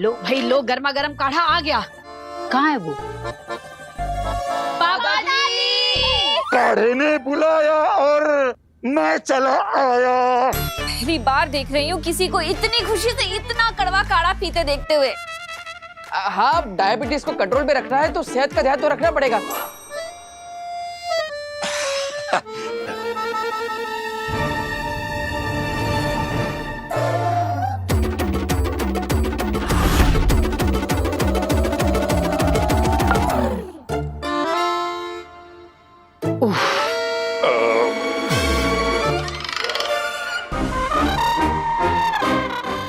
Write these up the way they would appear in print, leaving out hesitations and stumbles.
लो भाई लो, गर्मा गर्म काढ़ा आ गया। कहाँ है वो? पापा जी! काढ़े ने बुलाया और मैं चला आया। पहली बार देख रही हूँ किसी को इतनी खुशी से इतना कड़वा काढ़ा पीते देखते हुए। हाँ, डायबिटीज को कंट्रोल में रखना है तो सेहत का ध्यान तो रखना पड़ेगा।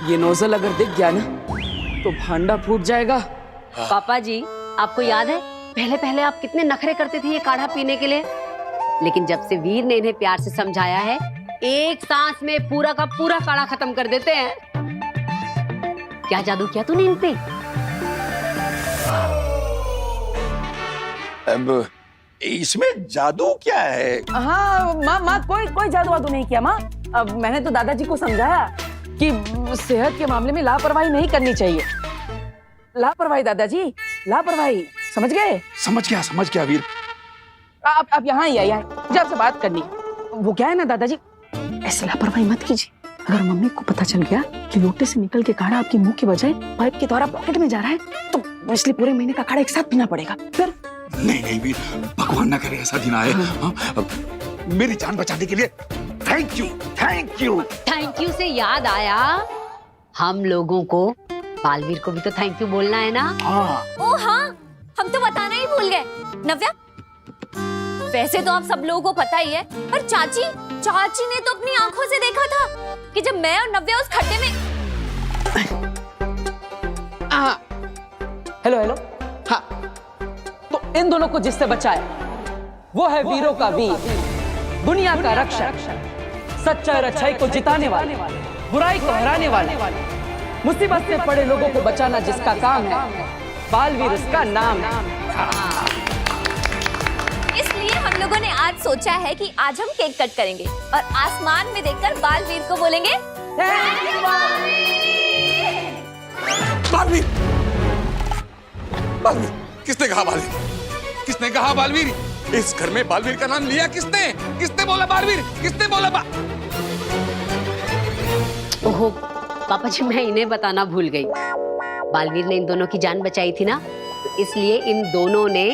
ये नोजल अगर दिख गया ना तो भांडा फूट जाएगा। पापा जी, आपको याद है पहले पहले आप कितने नखरे करते थे ये काढ़ा पीने के लिए, लेकिन जब से वीर ने इन्हें प्यार से समझाया है, एक सांस में पूरा का पूरा काढ़ा खत्म कर देते हैं। क्या जादू किया तूने इन पे? अब इसमें जादू क्या है? हाँ माँ, कोई जादू वादू नहीं किया माँ। अब मैंने तो दादाजी को समझाया कि सेहत के मामले में लापरवाही नहीं करनी चाहिए। लापरवाही दादाजी, लापरवाही, समझ गए? समझ गया वीर। आप यहाँ ही आइए, मुझे आपसे बात करनी। वो क्या है ना दादाजी, ऐसे लापरवाही मत कीजिए। अगर मम्मी को पता चल गया कि लोटे से निकल के काढ़ा आपके मुंह के बजाय पाइप के द्वारा पॉकेट में जा रहा है, तो इसलिए पूरे महीने का काढ़ा एक साथ पीना पड़ेगा। फिर नहीं वीर, भगवान ना करे ऐसा दिन आए। हाँ, मेरी जान बचाने के लिए थैंक यू से याद आया, हम लोगों को बालवीर को भी तो थैंक यू बोलना है ना। ओ हाँ, हम तो बताना ही भूल गए। नव्या, वैसे तो आप सब लोगों को पता ही है, पर चाची ने तो अपनी आंखों से देखा था कि जब मैं और नव्या उस खड्डे में। हेलो, हाँ, तो इन दोनों को जिससे बचाया वो है वीरों का वीर, दुनिया का रक्षक, सच्चाई और अच्छाई को जिताने वाले, बुराई को हराने वाले, मुसीबत से पड़े लोगों को बचाना जिसका काम है, बालवीर उसका नाम है। इसलिए हम लोगों ने आज सोचा है कि आज हम केक कट करेंगे और आसमान में देखकर बालवीर को बोलेंगे थैंक यू बालवीर। किसने कहा बालवीर? किसने कहा बालवीर? इस घर में बालवीर का नाम लिया किसने? किसने बोला बालवीर? किसने बोला ओहो पापा जी, मैं इन्हें बताना भूल गई। बालवीर ने इन दोनों की जान बचाई थी ना, तो इसलिए इन दोनों ने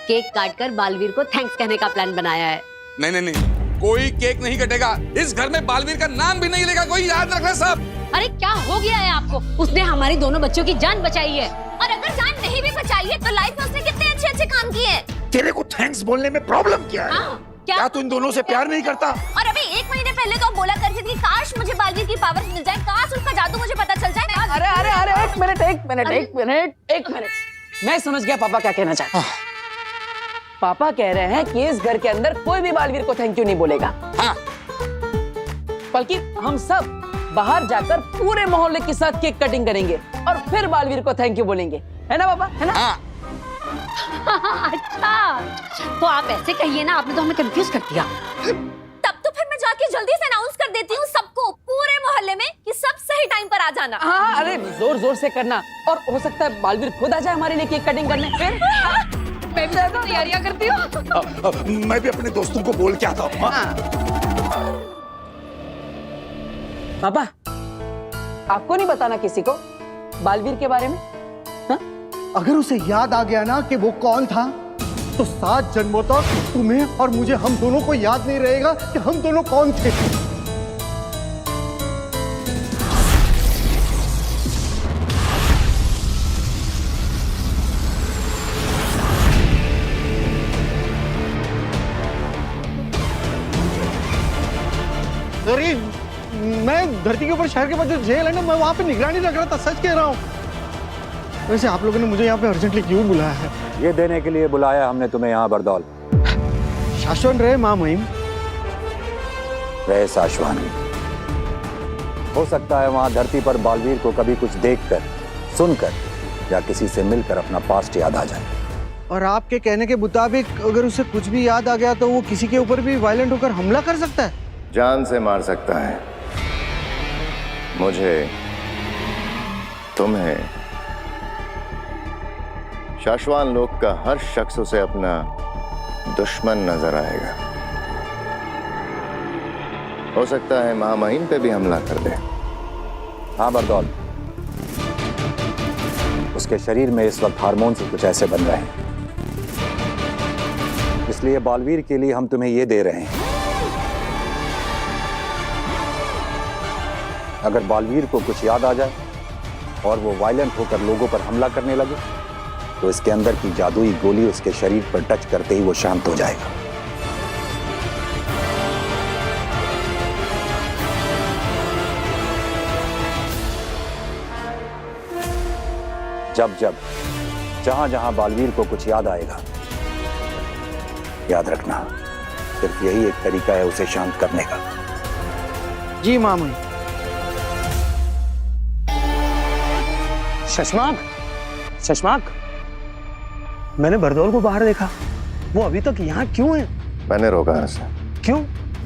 केक काटकर बालवीर को थैंक्स कहने का प्लान बनाया है। नहीं, कोई केक नहीं कटेगा। इस घर में बालवीर का नाम भी नहीं लेगा कोई, याद रखना सब। अरे क्या हो गया है आपको? उसने हमारी दोनों बच्चों की जान बचाई है। और अगर जान नहीं भी बचाई है तो लाइफ में उसने कितने अच्छे काम किए हैं। तेरे को थैंक्स बोलने में प्रॉब्लम क्या है? हाँ, क्या तू इन दोनों से प्यार नहीं करता? और अभी 1 महीने पहले तो बोला करती थी काश मुझे बालवीर की पावर मिल जाए, काश उसका जादू मुझे पता चल जाए। अरे एक मिनट, मैं समझ गया पापा क्या कहना चाहते हैं। पापा कह रहे हैं कि इस घर के अंदर कोई भी बालवीर को थैंक यू नहीं बोलेगा। हाँ। बल्कि हम सब बाहर जाकर पूरे मोहल्ले के साथ केक कटिंग करेंगे और फिर बालवीर को थैंक यू बोलेंगे, है ना पापा? है ना? हाँ। अच्छा, तो आप ऐसे कहिए ना, आपने तो हमें कंफ्यूज कर दिया। तब तो फिर मैं जाके जल्दी से अनाउंस कर देती हूँ सबको, पूरे मोहल्ले में, कि सब सही टाइम पर आ जाना। हाँ, अरे जोर से करना, और हो सकता है बालवीर खुद आ जाए हमारे लिए केक कटिंग करने। फिर मैं भी तैयारियां करती हूँ। मैं भी अपने दोस्तों को बोल के आता हूँ। पापा, आपको नहीं बताना किसी को बालवीर के बारे में? हा? अगर उसे याद आ गया ना कि वो कौन था, तो 7 जन्मों तक तुम्हें और मुझे, हम दोनों को याद नहीं रहेगा कि हम दोनों कौन थे। अरे मैं धरती के ऊपर शहर के पास जो जेल है ना, मैं वहां पे निगरानी रख रहा था, सच कह रहा हूँ। वैसे आप लोगों ने मुझे यहाँ पे अर्जेंटली क्यों बुलाया है? ये देने के लिए बुलाया हमने तुम्हें यहाँ बरदौल। शाश्वन रहे माँ महिम। रहे शाश्वन। हो सकता है वहां धरती पर बालवीर को कभी कुछ देखकर, सुनकर या किसी से मिलकर अपना पास्ट याद आ जाए। और आपके कहने के मुताबिक अगर उसे कुछ भी याद आ गया तो वो किसी के ऊपर भी वायलेंट होकर हमला कर सकता है? जान से मार सकता है, मुझे, तुम्हें शाश्वान लोक का हर शख्स उसे अपना दुश्मन नजर आएगा। हो सकता है महामहिम पे भी हमला कर दे। हाँ बरदौल, उसके शरीर में इस वक्त हार्मोन से कुछ ऐसे बन रहे हैं, इसलिए बालवीर के लिए हम तुम्हें ये दे रहे हैं। अगर बालवीर को कुछ याद आ जाए और वो वायलेंट होकर लोगों पर हमला करने लगे तो इसके अंदर की जादुई गोली उसके शरीर पर टच करते ही वो शांत हो जाएगा। जब जब जहां जहां बालवीर को कुछ याद आएगा, याद रखना सिर्फ यही एक तरीका है उसे शांत करने का। जी मामू। शशमाक, शशमाक, मैंने बरदौल को बाहर देखा, वो अभी तक यहाँ क्यों है? मैंने रोका उसे। क्यों?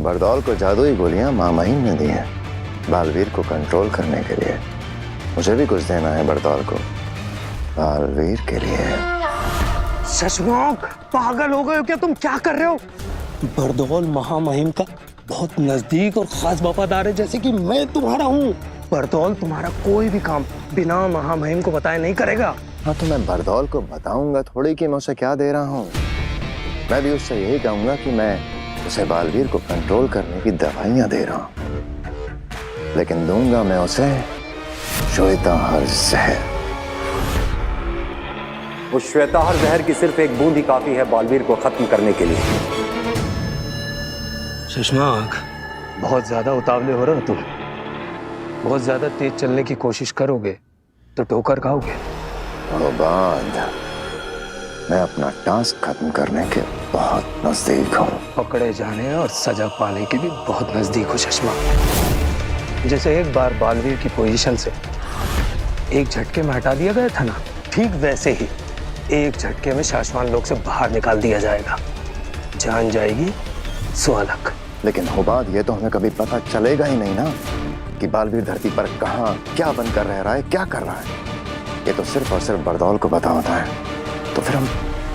बरदौल को जादुई गोलियां महामहिम ने दी हैं बालवीर को कंट्रोल करने के लिए। मुझे भी कुछ देना है बरदौल को बालवीर के लिए। शशमाक, पागल हो गए हो क्या तुम? क्या कर रहे हो? बरदौल महामहिम का बहुत नजदीक और खास वफादार है, जैसे कि मैं तुम्हारा हूँ। बरदौल तुम्हारा कोई भी काम बिना महामहिम को बताए नहीं करेगा। हाँ तो मैं बरदौल को बताऊंगा थोड़ी कि मैं उसे क्या दे रहा हूँ। मैं भी उससे यही कहूंगा कि मैं उसे बालवीर को कंट्रोल करने की दवाइयां दे रहा हूँ, लेकिन दूंगा मैं उसे श्वेताहार जहर। उस श्वेताहार जहर की सिर्फ एक बूंद ही काफी है बालवीर को खत्म करने के लिए। शशमाक, बहुत ज्यादा उतावले हो रहे हो तुम। बहुत ज्यादा तेज चलने की कोशिश करोगे तो ठोकर खाओगे। बाद मैं अपना टास्क खत्म करने के बहुत नजदीक हूँ। पकड़े जाने और सजा पाने के भी बहुत नजदीक हो शशमाक। जैसे एक बार बालवीर की पोजीशन से एक झटके में हटा दिया गया था ना, ठीक वैसे ही एक झटके में शाश्वान लोक से बाहर निकाल दिया जाएगा। जान जाएगी सुअलक। लेकिन होबाद ये तो हमें कभी पता चलेगा ही नहीं ना कि बालवीर धरती पर कहाँ क्या बनकर रह रहा है, क्या कर रहा है। ये तो सिर्फ और सिर्फ बरदौल को पता होता है। तो फिर हम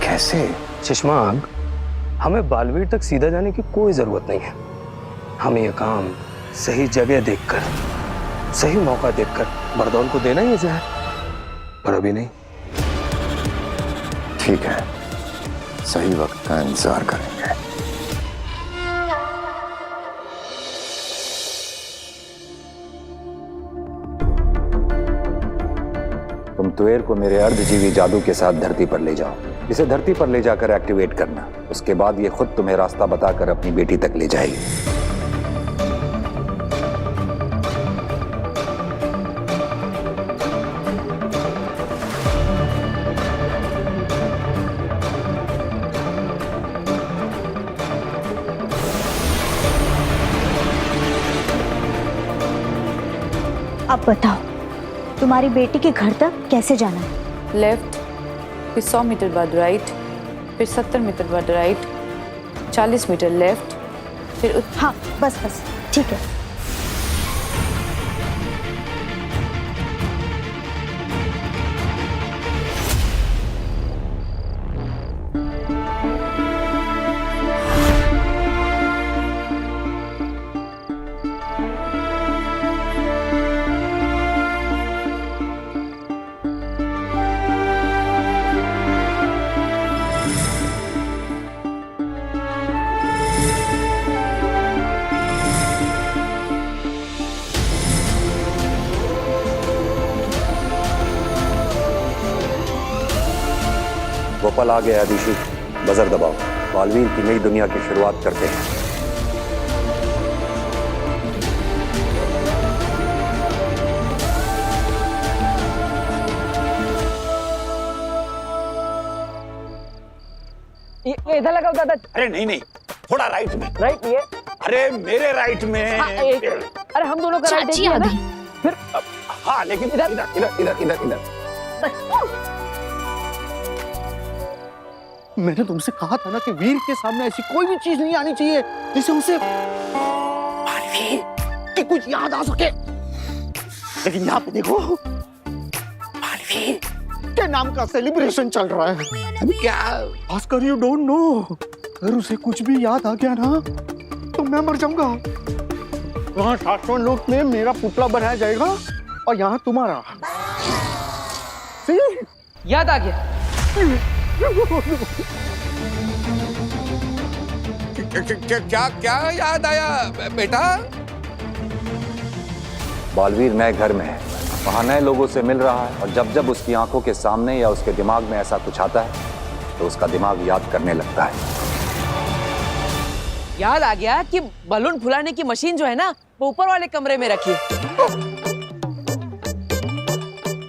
कैसे? शशमाक, हमें बालवीर तक सीधा जाने की कोई जरूरत नहीं है। हमें यह काम सही जगह देखकर, सही मौका देखकर बरदौल को देना ही है जहर, पर अभी नहीं। ठीक है, सही वक्त का इंतजार करेंगे। तुम तुएर को मेरे अर्धजीवी जादू के साथ धरती पर ले जाओ। इसे धरती पर ले जाकर एक्टिवेट करना। उसके बाद ये खुद तुम्हें रास्ता बताकर अपनी बेटी तक ले जाएगी। अब बताओ, तुम्हारी बेटी के घर तक कैसे जाना है? लेफ्ट, फिर 100 मीटर बाद राइट, फिर 70 मीटर बाद राइट, 40 मीटर लेफ्ट, फिर हाँ बस बस ठीक है। वो पल आ गया आदिशु, बजर दबाओ। बालवीर की नई दुनिया की शुरुआत करते हैं। ये इधर लगाओ दादा। अरे नहीं नहीं, थोड़ा राइट में। राइट ये। अरे मेरे राइट में। हाँ, अरे हम दोनों का राइट चाची है आ ना? गई। फिर हाँ लेकिन इधर इधर इधर इधर इधर। मैंने तुमसे कहा था ना कि वीर के सामने ऐसी कोई भी चीज नहीं आनी चाहिए जिससे उसे बालवीर की कुछ याद आ सके। लेकिन यहाँ पे देखो, बालवीर उसके नाम का सेलिब्रेशन चल रहा है। अभी क्या? भास्कर, यू डोंट नो, अगर उसे कुछ भी याद आ गया ना तो मैं मर जाऊंगा। वहाँ शाश्वत लोक में मेरा पुतला बनाया जाएगा और यहाँ तुम्हारा। See? याद आ गया। क्या क्या याद आया बेटा? बालवीर नए घर में है, वहां नए लोगों से मिल रहा है, और जब जब उसकी आंखों के सामने या उसके दिमाग में ऐसा कुछ आता है तो उसका दिमाग याद करने लगता है। याद आ गया कि बलून फुलाने की मशीन जो है ना वो ऊपर वाले कमरे में रखी है।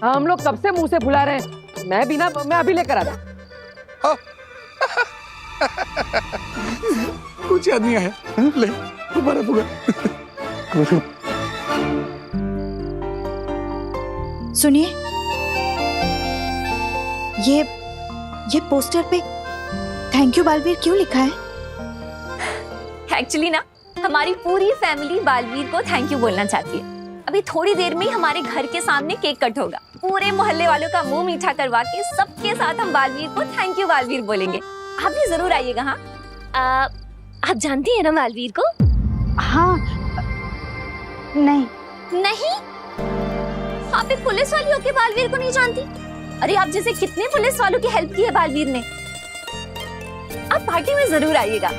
हाँ, हम लोग कब से मुंह से फुला रहे हैं। मैं अभी लेकर आता। कुछ याद नहीं आया? ले दोबारा पूरा। सुनिए, ये पोस्टर पे थैंक यू बालवीर क्यों लिखा है? एक्चुअली ना हमारी पूरी फैमिली बालवीर को थैंक यू बोलना चाहती है। अभी थोड़ी देर में हमारे घर के सामने केक कट होगा। पूरे मोहल्ले वालों का मुंह मीठा करवा के सबके साथ हम बालवीर को थैंक यू बालवीर बोलेंगे। आप भी जरूर आइएगा। हाँ, आप जानती हैं ना बालवीर को? हाँ, नहीं। नहीं? आप एक पुलिस वाली होके बालवीर को नहीं जानती? अरे आप जैसे कितने पुलिस वालों की हेल्प की है बालवीर ने। आप पार्टी में जरूर आइएगा।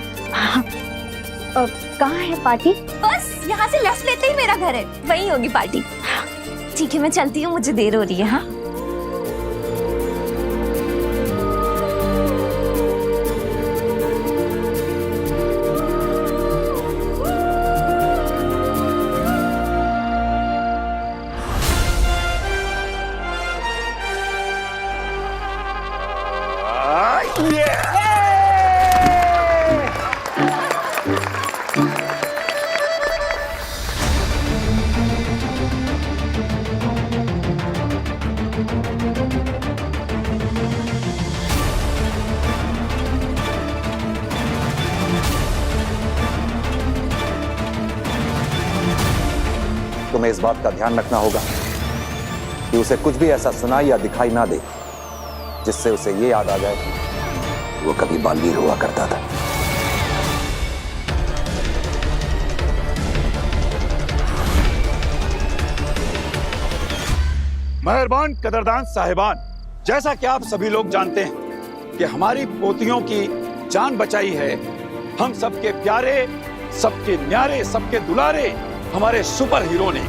कहाँ है पार्टी? बस यहाँ से लेफ्ट लेते ही मेरा घर है, वहीं होगी पार्टी। ठीक है, मैं चलती हूँ, मुझे देर हो रही है। हाँ, तुम्हें इस बात का ध्यान रखना होगा कि उसे कुछ भी ऐसा सुनाई या दिखाई ना दे जिससे उसे ये याद आ जाए कि वो कभी बालवीर हुआ करता था। मेहरबान कदरदान साहिबान, जैसा कि आप सभी लोग जानते हैं कि हमारी पोतियों की जान बचाई है हम सबके प्यारे, सबके न्यारे, सबके दुलारे हमारे सुपर हीरो ने।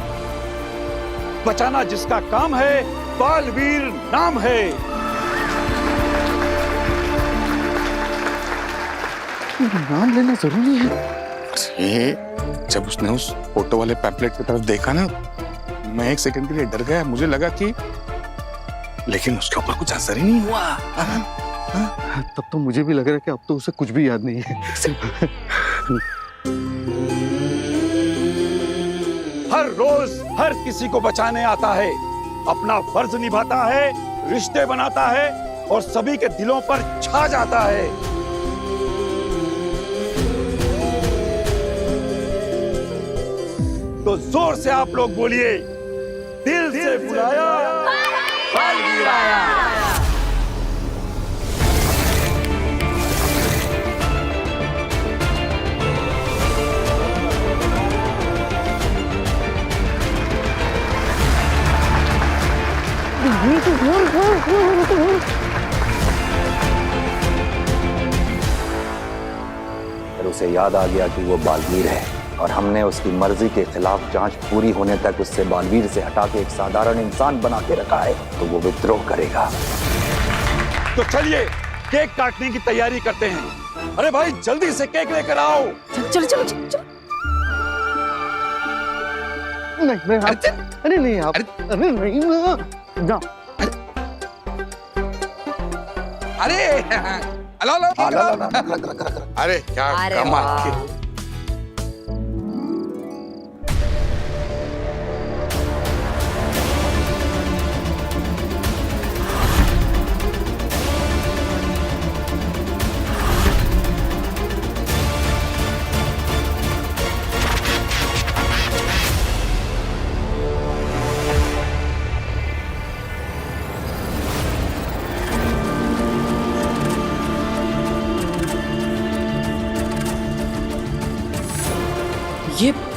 बचाना जिसका काम है, बालवीर नाम है। नाम लेना जरूरी है। जब उसने उस फोटो वाले पैम्पलेट की तरफ देखा ना, मैं एक सेकंड के लिए डर गया। मुझे लगा कि, लेकिन उसके ऊपर कुछ असर ही नहीं हुआ। तब तो मुझे भी लग रहा है कि अब तो उसे कुछ भी याद नहीं है। हर रोज हर किसी को बचाने आता है, अपना फर्ज निभाता है, रिश्ते बनाता है और सभी के दिलों पर छा जाता है। तो जोर से आप लोग बोलिए, दिल से बुलाया, बालवीर आया। फिर उसे याद आ गया कि वो बालवीर है, और हमने उसकी मर्जी के खिलाफ जांच पूरी होने तक उससे बालवीर से हटा के एक साधारण इंसान बना के रखा है, तो वो विद्रोह करेगा। तो चलिए केक काटने की तैयारी करते हैं। अरे भाई जल्दी से केक लेकर आओ। चलो चलो चलो चलो। नहीं, अरे नहीं आप, अरे नहीं ना। अरे अरे क्या कमाल की।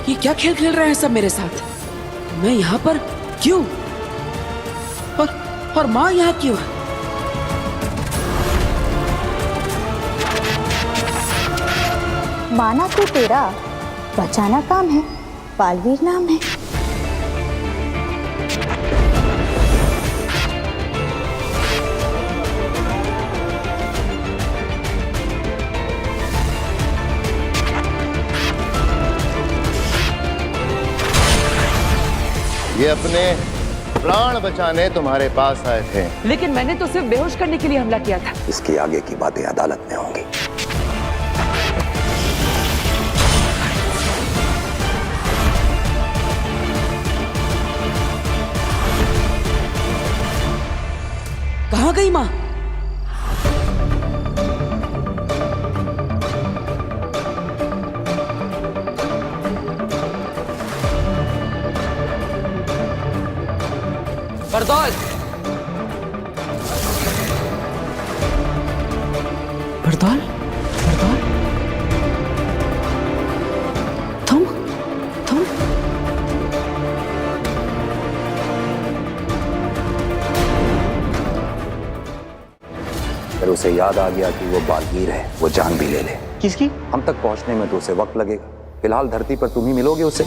ये क्या खेल खेल रहे हैं सब मेरे साथ? मैं यहाँ पर क्यों? और माँ यहाँ क्यों है? माना तो तेरा बचाना काम है, बालवीर नाम है। ये अपने प्राण बचाने तुम्हारे पास आए थे। लेकिन मैंने तो सिर्फ बेहोश करने के लिए हमला किया था। इसकी आगे की बातें अदालत में होंगी। कहाँ गई माँ? बरदौल, बरदौल, बरदौल, तुम फिर उसे याद आ गया कि वो बालवीर है, वो जान भी ले ले। किसकी? हम तक पहुंचने में तो उसे वक्त लगेगा। फिलहाल धरती पर तुम ही मिलोगे उसे।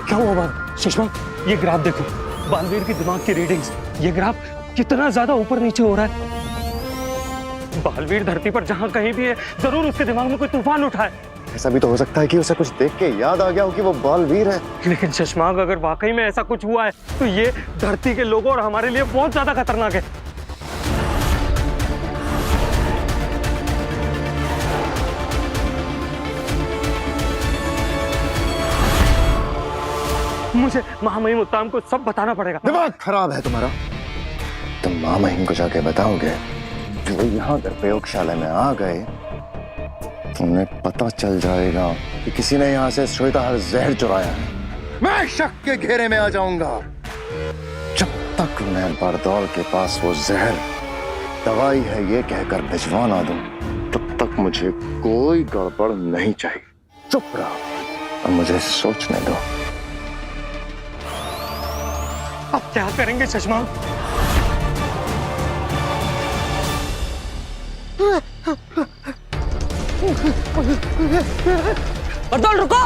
क्या हुआ बात? सुषमा, ये ग्राफ देखो, बालवीर की दिमाग की रीडिंग्स। ये ग्राफ कितना ज्यादा ऊपर नीचे हो रहा है। बालवीर धरती पर जहां कहीं भी है, जरूर उसके दिमाग में कोई तूफान उठा है। ऐसा भी तो हो सकता है कि उसे कुछ देख के याद आ गया हो कि वो बालवीर है। लेकिन शशमांक, अगर वाकई में ऐसा कुछ हुआ है तो ये धरती के लोगों और हमारे लिए बहुत ज्यादा खतरनाक है। मुझे महामहिम उत्तम को सब बताना पड़ेगा। दिमाग खराब है तुम्हारा। तुम महामहिम को जाके बताओगे कि वो यहाँ पर प्रयोगशाला में आ गए, तुम्हें पता चल जाएगा कि किसी ने यहाँ से श्वेताहार जहर चुराया है। मैं शक के घेरे में आ जाऊंगा। जब तक मैं बरदौल के पास वो जहर दवाई है ये कहकर भिजवा ना दूं, तब तक मुझे कोई गड़बड़ नहीं चाहिए। चुप रहो और मुझे सोचने दो। अब क्या करेंगे शशमांक? बरदौल, रुको!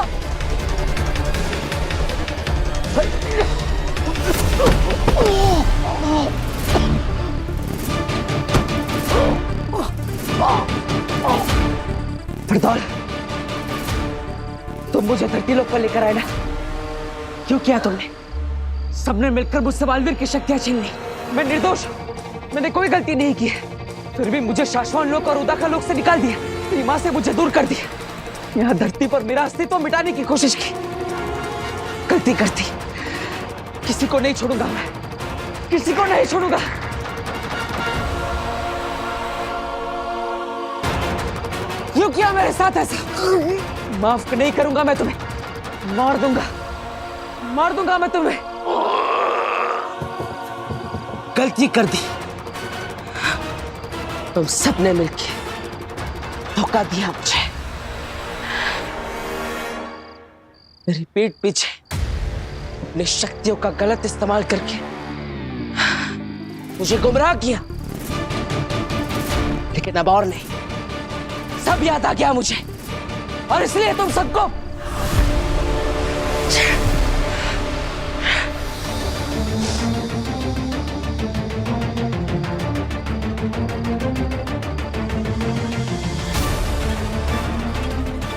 बरदौल, तुम मुझे धरती लोक पर लेकर आए ना? क्यों किया तुमने? सबने मिलकर मुझसे बालवीर की शक्तियां छीन ली। मैं निर्दोष हूं, मैंने कोई गलती नहीं की है। फिर भी मुझे शाश्वत लोक और उदाका लोक से निकाल दिया। तेरी मां से मुझे दूर कर दिया। यहाँ धरती पर मेरा अस्तित्व मिटाने की कोशिश की। गलती करती, किसी को नहीं छोड़ूंगा मैं, किसी को नहीं छोड़ूंगा। क्यों किया मेरे साथ ऐसा? माफ नहीं करूंगा मैं तुम्हें, मार दूंगा मैं तुम्हें। गलती कर दी, तुम सबने मिलके धोखा दिया मुझे। मेरी पीठ पीछे अपनी शक्तियों का गलत इस्तेमाल करके मुझे गुमराह किया। लेकिन अब और नहीं, सब याद आ गया मुझे, और इसलिए तुम सबको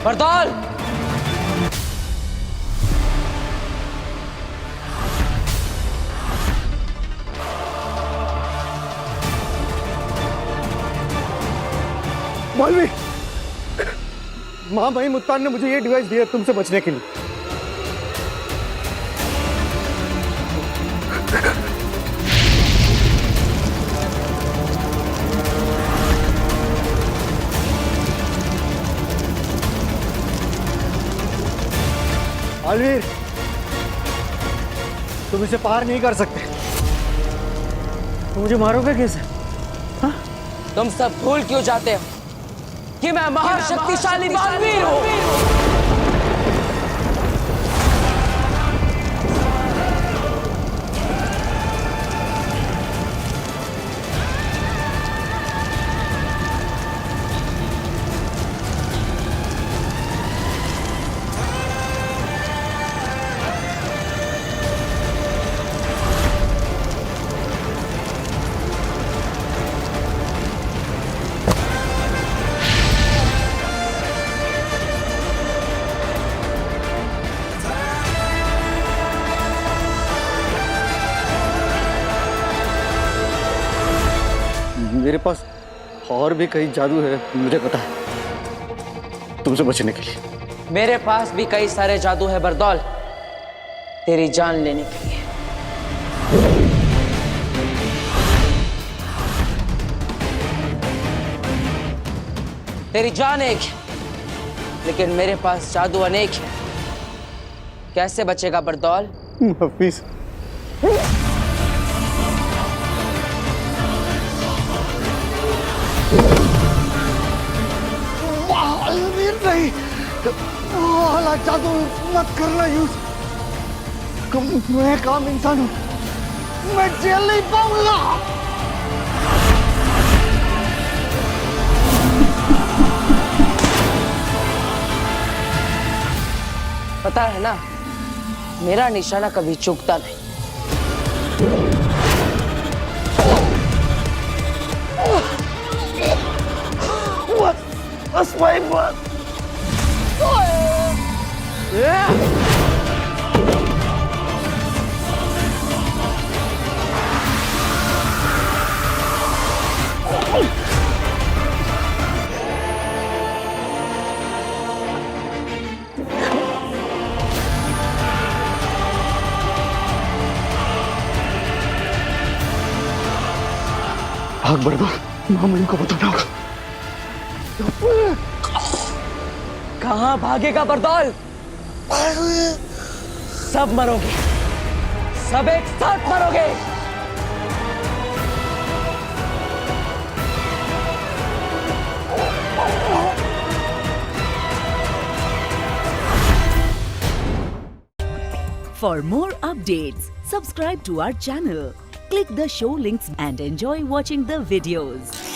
बरदौल, बालवीर, महामहिम उत्तान ने मुझे ये डिवाइस दिया तुमसे बचने के लिए। बालवीर, तुम इसे पार नहीं कर सकते। तुम मुझे मारोगे कैसे? तुम सब भूल क्यों जाते हो कि मैं महाशक्तिशाली बालवीर हूँ? मेरे पास और भी कई जादू है, मुझे पता है, तुमसे बचने के लिए। मेरे पास भी कई सारे जादू है बरदौल, तेरी जान लेने के लिए। तेरी जान एक है, लेकिन मेरे पास जादू अनेक है। कैसे बचेगा बरदौल? हफीज, बालवीर नहीं, वाला जादू मत करना यूज। मैं एक आम इंसान हूँ, मैं जेल नहीं पाऊंगा। पता है ना, मेरा निशाना कभी चूकता नहीं। That's my butt. भाग बरदौल, मामूली को बताना होगा। कहाँ भागेगा बरदौल? सब मरोगे, सब एक साथ मरोगे। For more updates, subscribe to our channel, click the show links and enjoy watching the videos.